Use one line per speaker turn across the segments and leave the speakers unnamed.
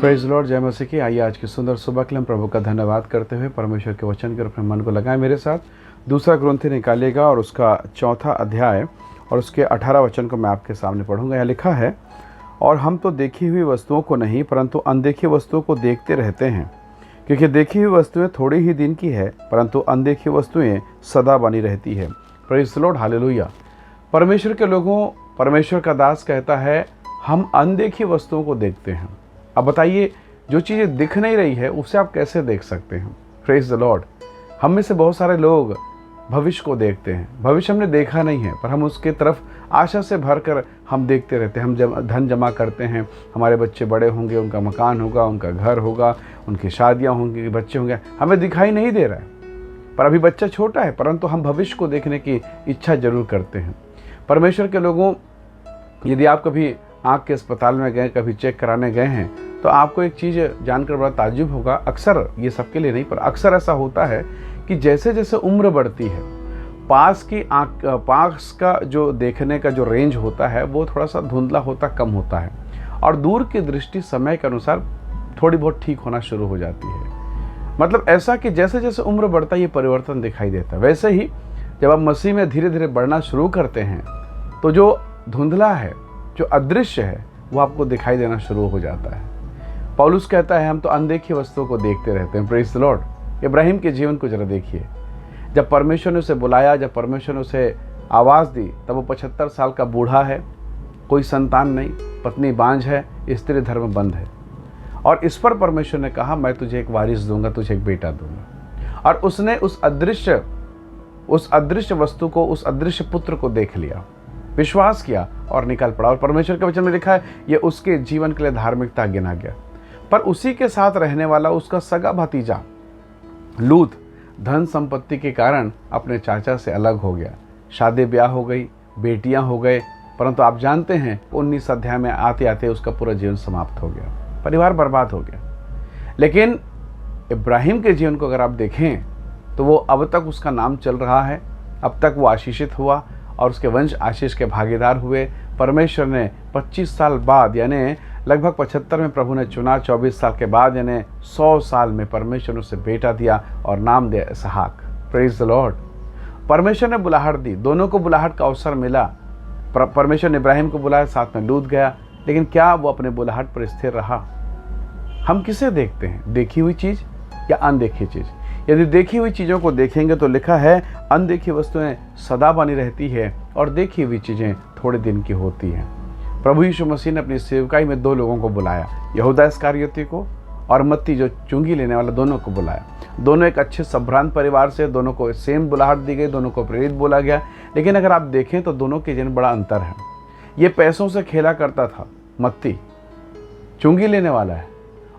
Praise Lord, जय मसीह की। आइए आज की सुंदर सुबह के लिए हम प्रभु का धन्यवाद करते हुए परमेश्वर के वचन के अपने मन को लगाएं। मेरे साथ दूसरा ग्रंथी निकालिएगा और उसका 4 अध्याय और उसके 18 वचन को मैं आपके सामने पढ़ूंगा। यहाँ लिखा है, और हम तो देखी हुई वस्तुओं को नहीं परंतु अनदेखी वस्तुओं को देखते रहते हैं, क्योंकि देखी हुई वस्तुएं थोड़ी ही दिन की है परंतु अनदेखी वस्तुएं सदा बनी रहती है। Praise Lord, hallelujah. परमेश्वर के लोगों, परमेश्वर का दास कहता है हम अनदेखी वस्तुओं को देखते हैं। अब बताइए, जो चीज़ें दिख नहीं रही है उसे आप कैसे देख सकते हैं? Praise the Lord. हम में से बहुत सारे लोग भविष्य को देखते हैं। भविष्य हमने देखा नहीं है पर हम उसके तरफ आशा से भर कर हम देखते रहते हैं। हम धन जमा करते हैं, हमारे बच्चे बड़े होंगे, उनका मकान होगा, उनका घर होगा, उनकी शादियाँ होंगी, बच्चे होंगे। हमें दिखाई नहीं दे रहा है पर अभी बच्चा छोटा है, परंतु हम भविष्य को देखने की इच्छा जरूर करते हैं। परमेश्वर के लोगों, यदि आप कभी आँख के अस्पताल में गए, कभी चेक कराने गए हैं, तो आपको एक चीज़ जानकर बड़ा ताज्जुब होगा। अक्सर, ये सबके लिए नहीं पर अक्सर ऐसा होता है कि जैसे जैसे उम्र बढ़ती है, पास का जो देखने का जो रेंज होता है वो थोड़ा सा धुंधला होता, कम होता है, और दूर की दृष्टि समय के अनुसार थोड़ी बहुत ठीक होना शुरू हो जाती है। मतलब ऐसा कि जैसे जैसे उम्र बढ़ता है ये परिवर्तन दिखाई देता है। वैसे ही जब आप मसीह में धीरे धीरे बढ़ना शुरू करते हैं तो जो धुंधला है, जो अदृश्य है, वो आपको दिखाई देना शुरू हो जाता है। पौलुस कहता है हम तो अनदेखी वस्तुओं को देखते रहते हैं। Praise the Lord. इब्राहिम के जीवन को जरा देखिए। जब परमेश्वर ने उसे बुलाया, जब परमेश्वर ने उसे आवाज़ दी, तब वो 75 साल का बूढ़ा है, कोई संतान नहीं, पत्नी बांझ है, स्त्री धर्म बंद है, और इस पर परमेश्वर ने कहा मैं तुझे एक वारिस दूंगा, तुझे एक बेटा दूंगा। और उसने उस अदृश्य वस्तु को, उस अदृश्य पुत्र को देख लिया, विश्वास किया और निकल पड़ा। और परमेश्वर के वचन में लिखा है यह उसके जीवन के लिए धार्मिकता गिना गया। पर उसी के साथ रहने वाला उसका सगा भतीजा लूत धन संपत्ति के कारण अपने चाचा से अलग हो गया। शादी ब्याह हो गई, बेटियां हो गए, परंतु आप जानते हैं 19 अध्याय में आते आते उसका पूरा जीवन समाप्त हो गया, परिवार बर्बाद हो गया। लेकिन इब्राहिम के जीवन को अगर आप देखें तो वो अब तक उसका नाम चल रहा है, अब तक वो आशीषित हुआ और उसके वंश आशीष के भागीदार हुए। परमेश्वर ने 25 साल बाद, यानी लगभग 75 में प्रभु ने चुना, 24 साल के बाद यानी 100 साल में परमेश्वर ने उसे बेटा दिया और नाम दिया इसहाक। Praise the Lord. परमेश्वर ने बुलाहट दी, दोनों को बुलाहट का अवसर मिला। परमेश्वर ने इब्राहिम को बुलाया, साथ में लूत गया, लेकिन क्या वो अपने बुलाहट पर स्थिर रहा? हम किसे देखते हैं, देखी हुई चीज़ या अनदेखी चीज़? यदि देखी हुई चीज़ों को देखेंगे तो लिखा है अनदेखी वस्तुएं सदा बनी रहती है और देखी हुई चीज़ें थोड़े दिन की होती हैं। प्रभु यीशु मसीह ने अपनी सेवकाई में 2 लोगों को बुलाया, यहूदा इस्करियोती को और मत्ती जो चुंगी लेने वाला, दोनों को बुलाया। दोनों एक अच्छे संभ्रांत परिवार से, दोनों को सेम बुलाहट दी गई, दोनों को प्रेरित बोला गया। लेकिन अगर आप देखें तो दोनों के जीवन बड़ा अंतर है। ये पैसों से खेला करता था, मत्ती चुंगी लेने वाला है,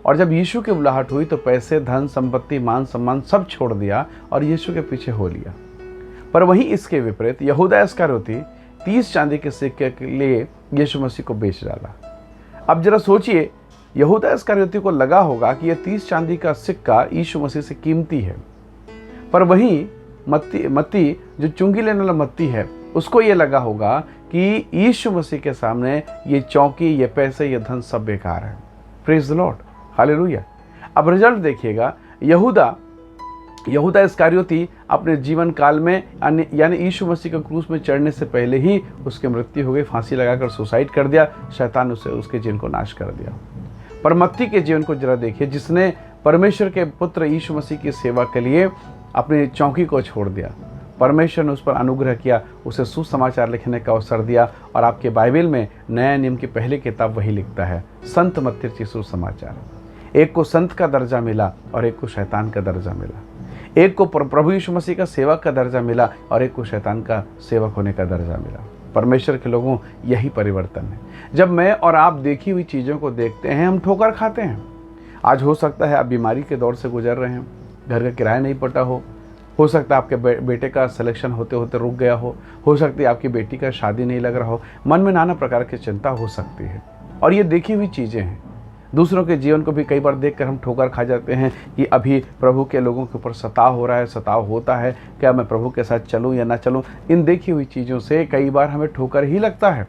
और जब यीशु की बुलाहट हुई तो पैसे, धन संपत्ति, मान सम्मान सब छोड़ दिया और यीशु के पीछे हो लिया। पर वहीं इसके विपरीत यहूदा इस्करियोती 30 चांदी के सिक्के के लिए यीशु मसीह को बेच डाला। अब जरा सोचिए, यहूदा इस्करियोती को लगा होगा कि यह 30 चांदी का सिक्का यीशु मसीह से कीमती है, पर वहीं मत्ती जो चुंगी लेने वाला मत्ती है, उसको ये लगा होगा कि यीशु मसीह के सामने ये चौकी, ये पैसे, ये धन सब बेकार है। Praise the Lord, hallelujah. अब रिजल्ट देखिएगा, यहूदा इस्करियोती अपने जीवन काल में, यानी यीशु मसीह के क्रूस में चढ़ने से पहले ही उसकी मृत्यु हो गई, फांसी लगाकर सुसाइड कर दिया, शैतान उसके जीवन को नाश कर दिया। पर मत्ती के जीवन को जरा देखिए, जिसने परमेश्वर के पुत्र यीशु मसीह की सेवा के लिए अपनी चौकी को छोड़ दिया। परमेश्वर ने उस पर अनुग्रह किया, उसे सुसमाचार लिखने का अवसर दिया, और आपके बाइबल में नया नियम की पहली किताब वही लिखता है, संत मत्ती की सुसमाचार। एक को संत का दर्जा मिला और एक को शैतान का दर्जा मिला। एक को प्रभु यीशु मसीह का सेवक का दर्जा मिला और एक को शैतान का सेवक होने का दर्जा मिला। परमेश्वर के लोगों, यही परिवर्तन है। जब मैं और आप देखी हुई चीज़ों को देखते हैं, हम ठोकर खाते हैं। आज हो सकता है आप बीमारी के दौर से गुजर रहे हैं, घर का किराया नहीं पटा हो सकता है आपके बेटे का सिलेक्शन होते होते रुक गया हो सकती है आपकी बेटी का शादी नहीं लग रहा हो, मन में नाना प्रकार की चिंता हो सकती है। और ये देखी हुई चीज़ें हैं। दूसरों के जीवन को भी कई बार देखकर हम ठोकर खा जाते हैं कि अभी प्रभु के लोगों के ऊपर सताव हो रहा है, सताव होता है, क्या मैं प्रभु के साथ चलूं या ना चलूं। इन देखी हुई चीज़ों से कई बार हमें ठोकर ही लगता है।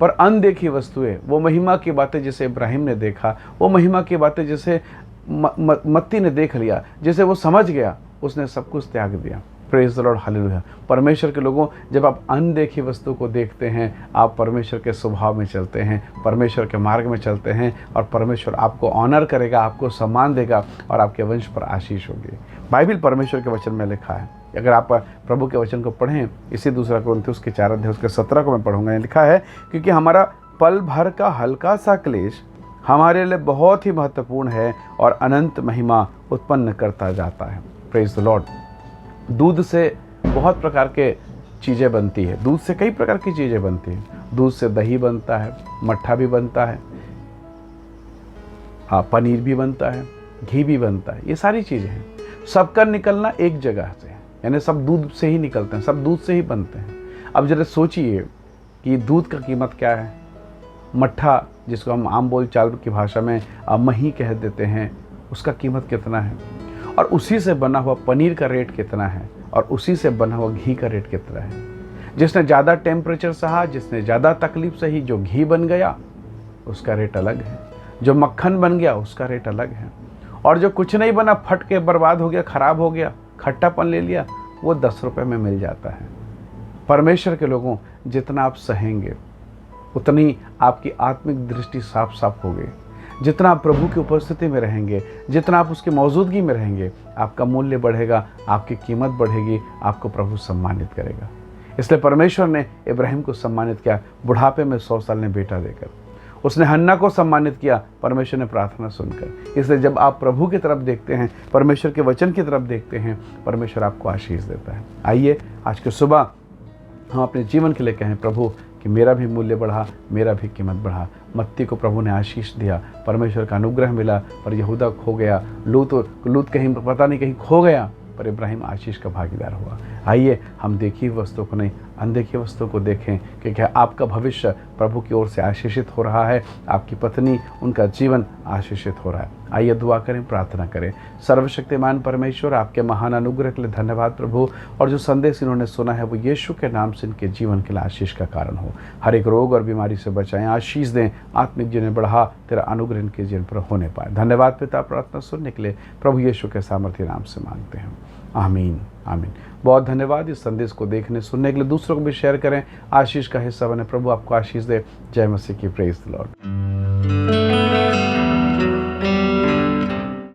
पर अनदेखी वस्तुएं, वो महिमा की बातें जिसे इब्राहिम ने देखा, वो महिमा की बातें जिसे मत्ती ने देख लिया, जिसे वो समझ गया, उसने सब कुछ त्याग दिया। Praise the Lord, hallelujah. परमेश्वर के लोगों, जब आप अनदेखी वस्तु को देखते हैं, आप परमेश्वर के स्वभाव में चलते हैं, परमेश्वर के मार्ग में चलते हैं, और परमेश्वर आपको ऑनर करेगा, आपको सम्मान देगा, और आपके वंश पर आशीष होगी। बाइबल परमेश्वर के वचन में लिखा है। अगर आप प्रभु के वचन को पढ़ें, इसी 2 कुरिन्थियों उसके 4 अध्याय उसके 17 को मैं पढ़ूंगा। लिखा है, क्योंकि हमारा पल भर का हल्का सा क्लेश हमारे लिए बहुत ही महत्वपूर्ण है और अनंत महिमा उत्पन्न करता जाता है। Praise the Lord. दूध से बहुत प्रकार के चीज़ें बनती है, दूध से कई प्रकार की चीज़ें बनती हैं। दूध से दही बनता है, मट्ठा भी बनता है, हाँ, पनीर भी बनता है, घी भी बनता है। ये सारी चीज़ें हैं। सबका निकलना एक जगह से है, यानी सब दूध से ही निकलते हैं, सब दूध से ही बनते हैं। अब जरा सोचिए कि दूध का कीमत क्या है। मट्ठा, जिसको हम आम बोल चाल की भाषा में मही कह देते हैं, उसका कीमत कितना है, और उसी से बना हुआ पनीर का रेट कितना है, और उसी से बना हुआ घी का रेट कितना है। जिसने ज़्यादा टेम्परेचर सहा, जिसने ज़्यादा तकलीफ सही, जो घी बन गया उसका रेट अलग है, जो मक्खन बन गया उसका रेट अलग है, और जो कुछ नहीं बना, फट के बर्बाद हो गया, खराब हो गया, खट्टापन ले लिया, वो 10 रुपये में मिल जाता है। परमेश्वर के लोगों, जितना आप सहेंगे उतनी आपकी आत्मिक दृष्टि साफ साफ होगी। जितना आप प्रभु की उपस्थिति में रहेंगे, जितना आप उसकी मौजूदगी में रहेंगे, आपका मूल्य बढ़ेगा, आपकी कीमत बढ़ेगी, आपको प्रभु सम्मानित करेगा। इसलिए परमेश्वर ने इब्राहिम को सम्मानित किया, बुढ़ापे में 100 साल ने बेटा देकर। उसने हन्ना को सम्मानित किया, परमेश्वर ने प्रार्थना सुनकर। इसलिए जब आप प्रभु की तरफ देखते हैं, परमेश्वर के वचन की तरफ देखते हैं, परमेश्वर आपको आशीष देता है। आइए आज की सुबह हम अपने जीवन के लिए कहें, प्रभु कि मेरा भी मूल्य बढ़ा, मेरा भी कीमत बढ़ा। मत्ती को प्रभु ने आशीष दिया, परमेश्वर का अनुग्रह मिला, पर यहूदा खो गया, लूत कहीं पता नहीं कहीं खो गया, पर इब्राहिम आशीष का भागीदार हुआ। आइए हम देखी वस्तु को नहीं, अनदेखी वस्तु को देखें कि क्या आपका भविष्य प्रभु की ओर से आशीषित हो रहा है, आपकी पत्नी, उनका जीवन आशीषित हो रहा है। आइए दुआ करें, प्रार्थना करें। सर्वशक्तिमान परमेश्वर, आपके महान अनुग्रह के लिए धन्यवाद प्रभु, और जो संदेश इन्होंने सुना है वो यीशु के नाम से इनके जीवन के लिए आशीष का कारण हो। हर एक रोग और बीमारी से बचाएं, आशीष दें, आत्मिक जीवन बढ़ा, तेरा अनुग्रह इनके जीवन पर होने पाए। धन्यवाद पिता, प्रार्थना सुनने के लिए प्रभु यीशु के सामर्थ्य नाम से मांगते हैं, आमीन आमीन। बहुत धन्यवाद। इस संदेश को देखने सुनने के लिए दूसरों को भी शेयर करें, आशीष का हिस्सा बने। प्रभु आपको आशीष दे। जय मसीह की। Praise the Lord.